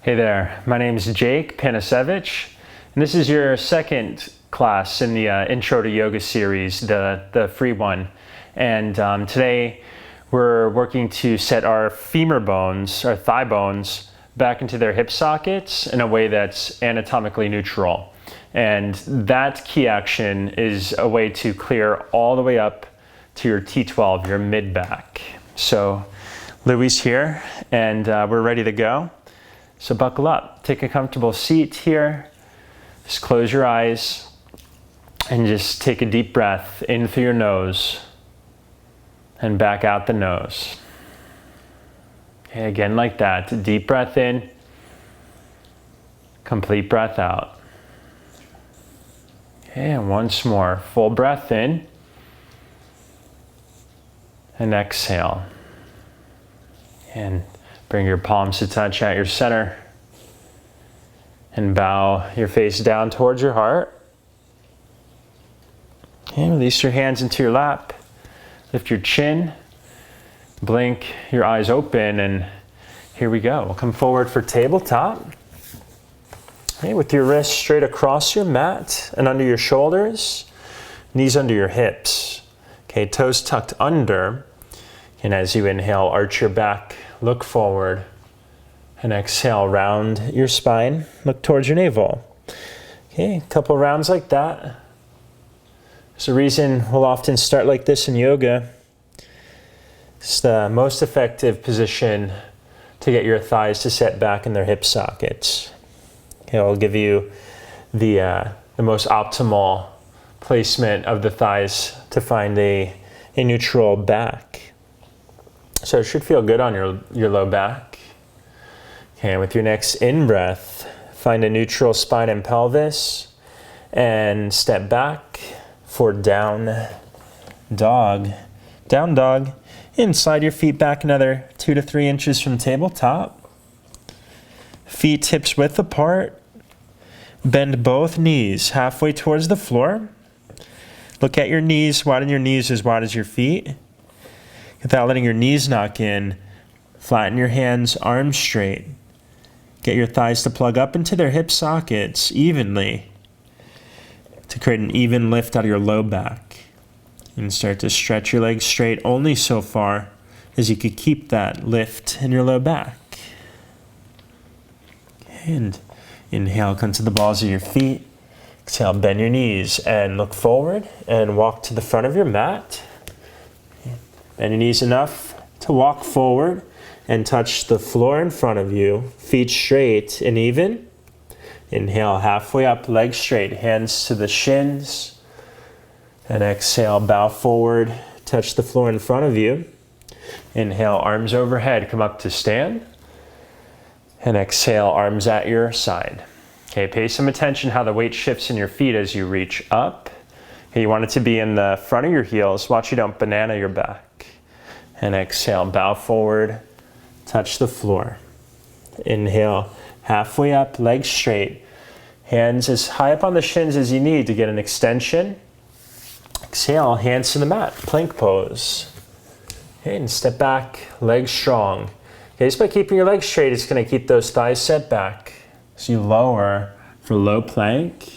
Hey there, my name is Jake Panasevich, and this is your second class in the Intro to Yoga series, the free one. And today we're working to set our femur bones, our thigh bones, back into their hip sockets in a way that's anatomically neutral. And that key action is a way to clear all the way up to your T12, your mid-back. So Louis here, and we're ready to go. So buckle up, take a comfortable seat here, just close your eyes, and just take a deep breath in through your nose and back out the nose. Okay, again like that, deep breath in, complete breath out. Okay, and once more, full breath in, and exhale. And bring your palms to touch at your center and bow your face down towards your heart. And release your hands into your lap. Lift your chin. Blink your eyes open, and here we go. We'll come forward for tabletop. Okay, with your wrists straight across your mat and under your shoulders, knees under your hips. Okay, toes tucked under. And as you inhale, arch your back, look forward, and exhale, round your spine, look towards your navel. Okay, a couple rounds like that. There's a reason we'll often start like this in yoga. It's the most effective position to get your thighs to set back in their hip sockets. Okay, I'll give you the most optimal placement of the thighs to find a neutral back. So it should feel good on your low back. Okay, with your next in-breath, find a neutral spine and pelvis, and step back for down dog. Down dog, and slide your feet back another 2 to 3 inches from tabletop. Feet hips width apart. Bend both knees halfway towards the floor. Look at your knees, widen your knees as wide as your feet. Without letting your knees knock in, flatten your hands, arms straight. Get your thighs to plug up into their hip sockets evenly to create an even lift out of your low back. And start to stretch your legs straight only so far as you could keep that lift in your low back. And inhale, come to the balls of your feet. Exhale, bend your knees and look forward and walk to the front of your mat. Bend your knees enough to walk forward and touch the floor in front of you. Feet straight and even. Inhale, halfway up, legs straight, hands to the shins. And exhale, bow forward, touch the floor in front of you. Inhale, arms overhead, come up to stand. And exhale, arms at your side. Okay, pay some attention how the weight shifts in your feet as you reach up. Okay, you want it to be in the front of your heels. Watch you don't banana your back. And exhale, bow forward, touch the floor. Inhale, halfway up, legs straight. Hands as high up on the shins as you need to get an extension. Exhale, hands to the mat, plank pose. Okay, and step back, legs strong. Okay, just by keeping your legs straight, it's going to keep those thighs set back. So you lower for low plank.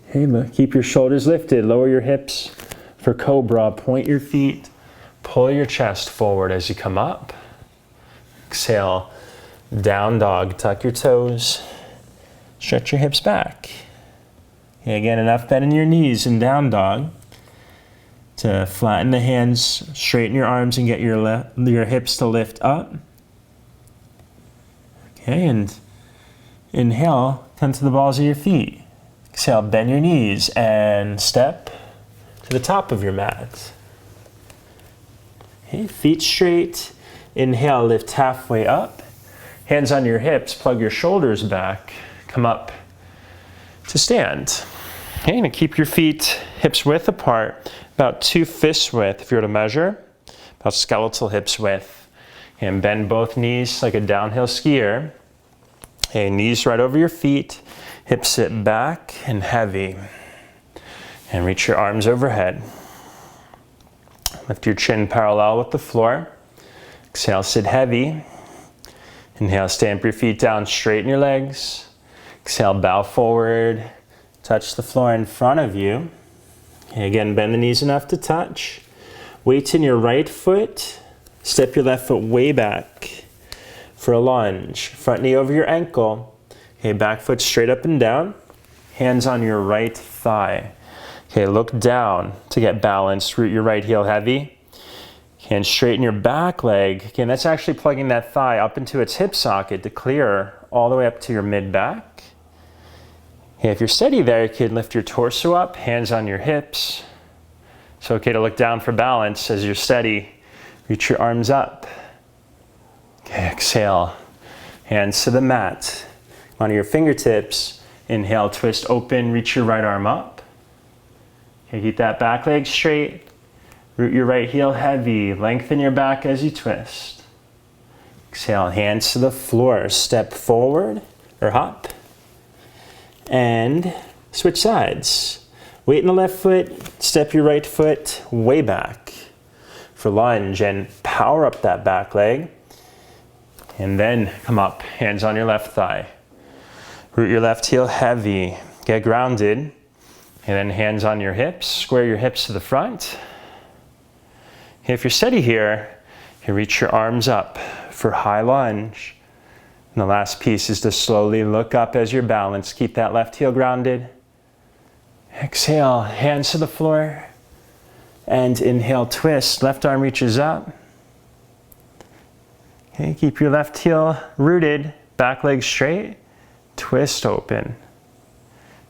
Okay, look, keep your shoulders lifted, lower your hips for Cobra, point your feet. Pull your chest forward as you come up. Exhale, down dog, tuck your toes. Stretch your hips back. Okay, again, enough bend in your knees in down dog to flatten the hands, straighten your arms, and get your hips to lift up. Okay, and inhale, come to the balls of your feet. Exhale, bend your knees and step to the top of your mat. Okay, feet straight. Inhale, lift halfway up. Hands on your hips, plug your shoulders back. Come up to stand. Okay, and keep your feet hips width apart, about 2 fists width if you were to measure, about skeletal hips width. And bend both knees like a downhill skier. Okay, knees right over your feet, hips sit back and heavy. And reach your arms overhead. Lift your chin parallel with the floor. Exhale, sit heavy. Inhale, stamp your feet down, straighten your legs. Exhale, bow forward, touch the floor in front of you. Okay, again, bend the knees enough to touch. Weight in your right foot, step your left foot way back for a lunge. Front knee over your ankle. Okay, back foot straight up and down. Hands on your right thigh. Okay, look down to get balanced. Root your right heel heavy. And straighten your back leg. Again, that's actually plugging that thigh up into its hip socket to clear all the way up to your mid-back. Okay, if you're steady there, you can lift your torso up, hands on your hips. It's okay to look down for balance as you're steady. Reach your arms up. Okay, exhale. Hands to the mat. Onto your fingertips. Inhale, twist open, reach your right arm up. Okay, keep that back leg straight. Root your right heel heavy. Lengthen your back as you twist. Exhale, hands to the floor. Step forward or hop. And switch sides. Weight in the left foot. Step your right foot way back for lunge and power up that back leg. And then come up, hands on your left thigh. Root your left heel heavy. Get grounded. And then hands on your hips. Square your hips to the front. If you're steady here, you reach your arms up for high lunge. And the last piece is to slowly look up as you're balanced. Keep that left heel grounded. Exhale, hands to the floor. And inhale, twist. Left arm reaches up. Okay, keep your left heel rooted, back leg straight. Twist open.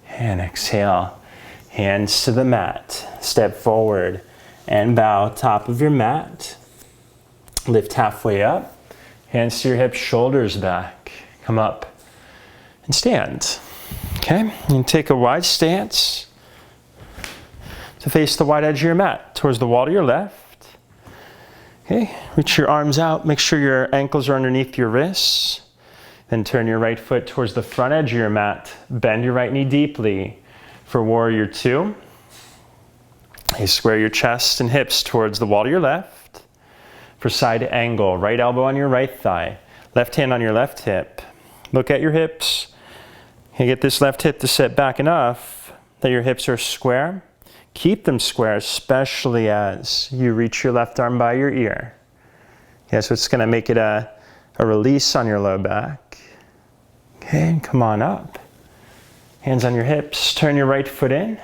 And exhale, hands to the mat. Step forward. And bow, top of your mat. Lift halfway up. Hands to your hips, shoulders back. Come up and stand. Okay, and take a wide stance to face the wide edge of your mat towards the wall to your left. Okay, reach your arms out. Make sure your ankles are underneath your wrists. Then turn your right foot towards the front edge of your mat. Bend your right knee deeply for warrior two. You square your chest and hips towards the wall to your left. For side angle, right elbow on your right thigh, left hand on your left hip. Look at your hips. You get this left hip to sit back enough that your hips are square. Keep them square, especially as you reach your left arm by your ear. Okay, so it's going to make it a release on your low back. Okay, and come on up. Hands on your hips. Turn your right foot in.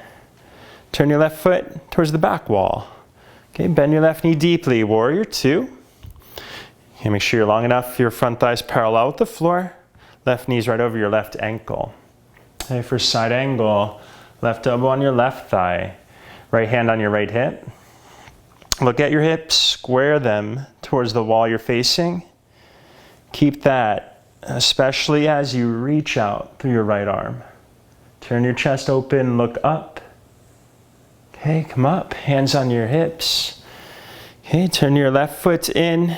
Turn your left foot towards the back wall. Okay, bend your left knee deeply. Warrior two. Okay, make sure you're long enough, your front thighs parallel with the floor. Left knee's right over your left ankle. Okay, for side angle, left elbow on your left thigh. Right hand on your right hip. Look at your hips, square them towards the wall you're facing. Keep that, especially as you reach out through your right arm. Turn your chest open, look up. Okay, come up, hands on your hips. Okay, turn your left foot in.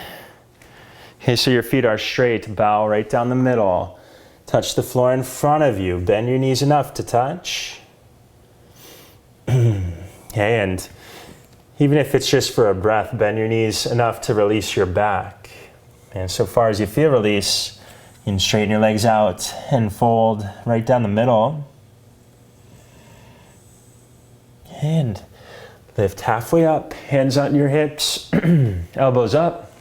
Okay, so your feet are straight, bow right down the middle. Touch the floor in front of you. Bend your knees enough to touch. Okay, and even if it's just for a breath, bend your knees enough to release your back. And so far as you feel release, you can straighten your legs out and fold right down the middle. And lift halfway up, hands on your hips, elbows up,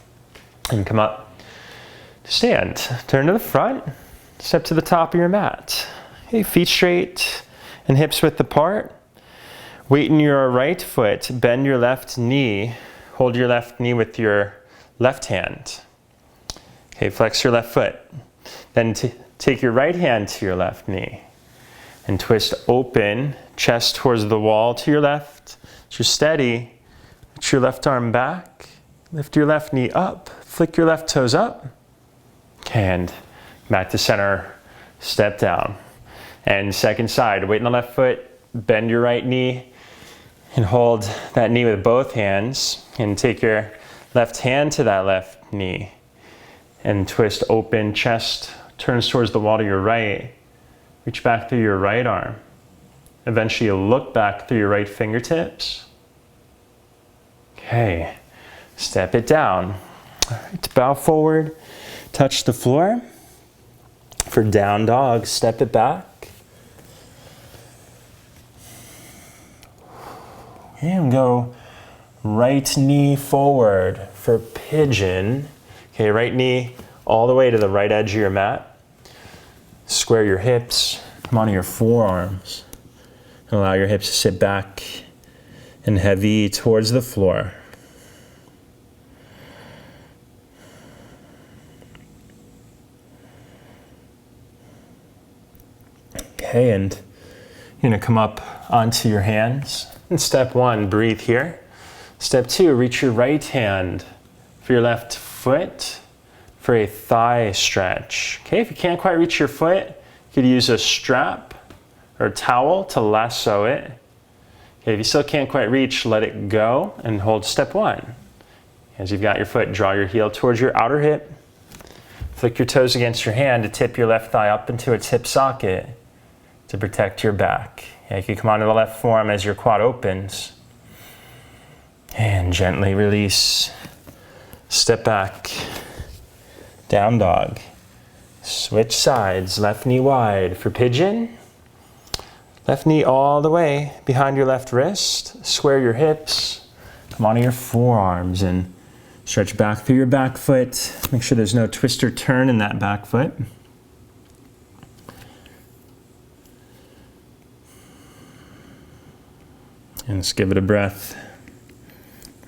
and come up. Stand, turn to the front, step to the top of your mat. Okay, feet straight and hips width apart. Weight in your right foot, bend your left knee, hold your left knee with your left hand. Okay, flex your left foot. Then take your right hand to your left knee and twist open, chest towards the wall to your left. As you're steady, reach your left arm back, lift your left knee up, flick your left toes up, and back to center, step down. And second side, weight in the left foot, bend your right knee, and hold that knee with both hands, and take your left hand to that left knee, and twist open, chest turns towards the wall to your right. Reach back through your right arm. Eventually you'll look back through your right fingertips. Okay, step it down. All right, bow forward, touch the floor. For down dog, step it back. And go right knee forward for pigeon. Okay, right knee all the way to the right edge of your mat. Square your hips, come onto your forearms. And allow your hips to sit back and heavy towards the floor. Okay, and you're gonna come up onto your hands. And step one, breathe here. Step two, reach your right hand for your left foot for a thigh stretch. Okay, if you can't quite reach your foot, you could use a strap or a towel to lasso it. Okay, if you still can't quite reach, let it go and hold step one. As you've got your foot, draw your heel towards your outer hip. Flick your toes against your hand to tip your left thigh up into its hip socket to protect your back. Yeah, you can come onto the left forearm as your quad opens. And gently release. Step back. Down dog. Switch sides. Left knee wide for pigeon. Left knee all the way behind your left wrist. Square your hips. Come onto your forearms and stretch back through your back foot. Make sure there's no twist or turn in that back foot. And just give it a breath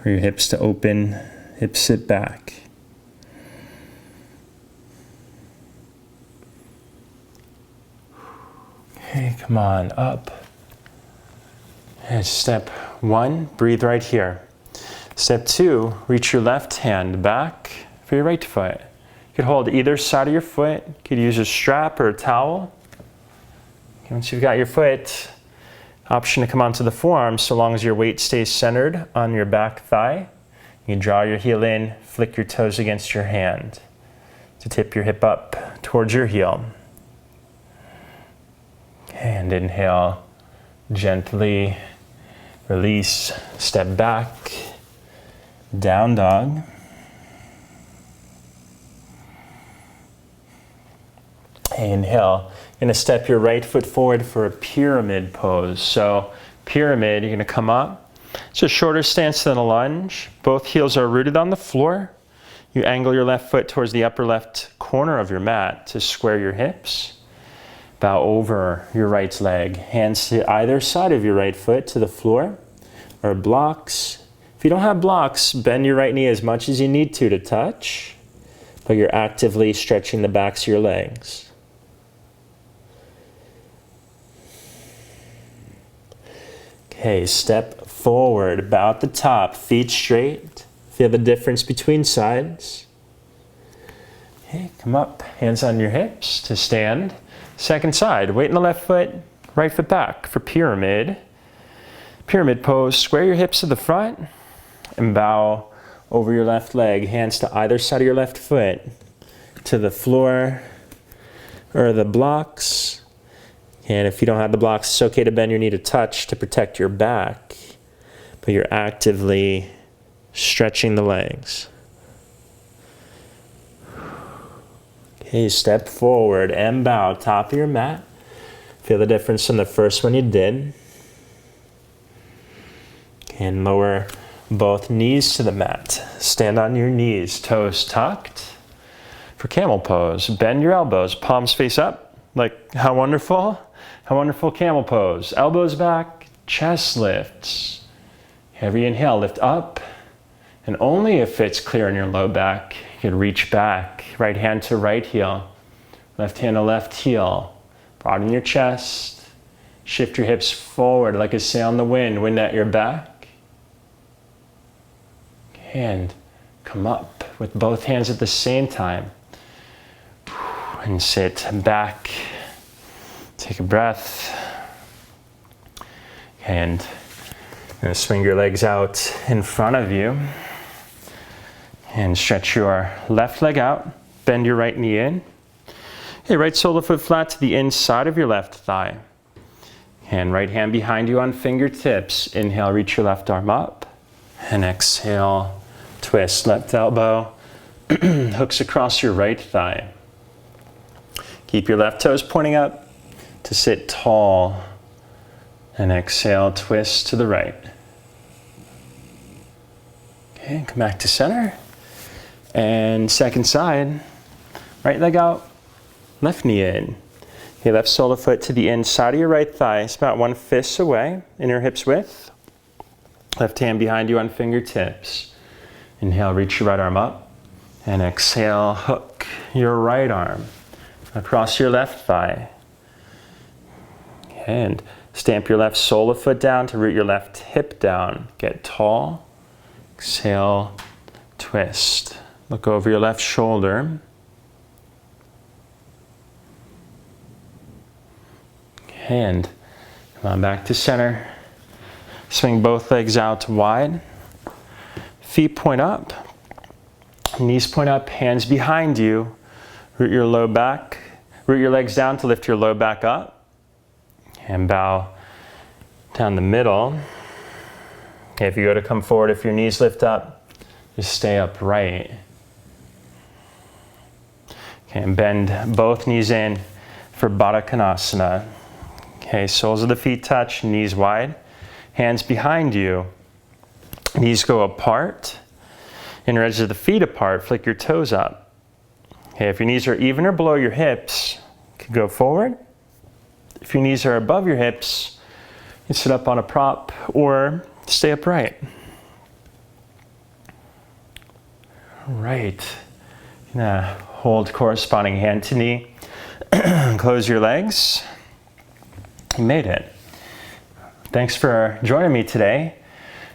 for your hips to open, hips sit back. Okay, come on, up. And step one, breathe right here. Step two, reach your left hand back for your right foot. You could hold either side of your foot. You could use a strap or a towel. Okay, once you've got your foot, option to come onto the forearm so long as your weight stays centered on your back thigh. You can draw your heel in, flick your toes against your hand to tip your hip up towards your heel. And inhale, gently release, step back, down dog. Inhale. You're going to step your right foot forward for a pyramid pose. So pyramid, you're going to come up. It's a shorter stance than a lunge. Both heels are rooted on the floor. You angle your left foot towards the upper left corner of your mat to square your hips. Bow over your right leg. Hands to either side of your right foot to the floor or blocks. If you don't have blocks, bend your right knee as much as you need to touch, but you're actively stretching the backs of your legs. Okay, step forward, bow at the top, feet straight. Feel the difference between sides. Okay, come up, hands on your hips to stand. Second side, weight in the left foot, right foot back for pyramid. Pyramid pose, square your hips to the front and bow over your left leg, hands to either side of your left foot to the floor or the blocks. And if you don't have the blocks, it's okay to bend your knee to touch to protect your back, but you're actively stretching the legs. Okay, step forward and bow, top of your mat. Feel the difference from the first one you did. And lower both knees to the mat. Stand on your knees, toes tucked. For camel pose, bend your elbows, palms face up. Like, how wonderful camel pose. Elbows back, chest lifts. Every inhale, lift up. And only if it's clear in your low back, you can reach back. Right hand to right heel. Left hand to left heel. Broaden your chest. Shift your hips forward like a sail in the wind. Wind at your back. And come up with both hands at the same time. And sit back. Take a breath. And you're going to swing your legs out in front of you. And stretch your left leg out. Bend your right knee in. Okay, right sole of the foot flat to the inside of your left thigh. And right hand behind you on fingertips. Inhale, reach your left arm up. And exhale, twist left elbow hooks across your right thigh. Keep your left toes pointing up to sit tall. And exhale, twist to the right. Okay, come back to center. And second side, right leg out, left knee in. Okay, left sole of foot to the inside of your right thigh. It's about 1 fist away, inner hips width. Left hand behind you on fingertips. Inhale, reach your right arm up. And exhale, hook your right arm across your left thigh. And stamp your left sole of foot down to root your left hip down. Get tall. Exhale, twist. Look over your left shoulder. And come on back to center. Swing both legs out wide. Feet point up. Knees point up, hands behind you. Root your low back. Root your legs down to lift your low back up. And bow down the middle. Okay, if you go to come forward, if your knees lift up, just stay upright. Okay, and bend both knees in for Baddha Konasana. Okay, soles of the feet touch, knees wide, hands behind you. Knees go apart, inner edges of the feet apart, flick your toes up. Okay, if your knees are even or below your hips, you can go forward. If your knees are above your hips, you can sit up on a prop or stay upright. All right. Now hold corresponding hand to knee. Close your legs. You made it. Thanks for joining me today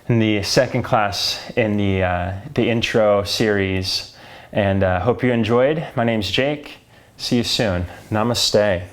in the second class in the intro series. And hope you enjoyed. My name's Jake. See you soon. Namaste.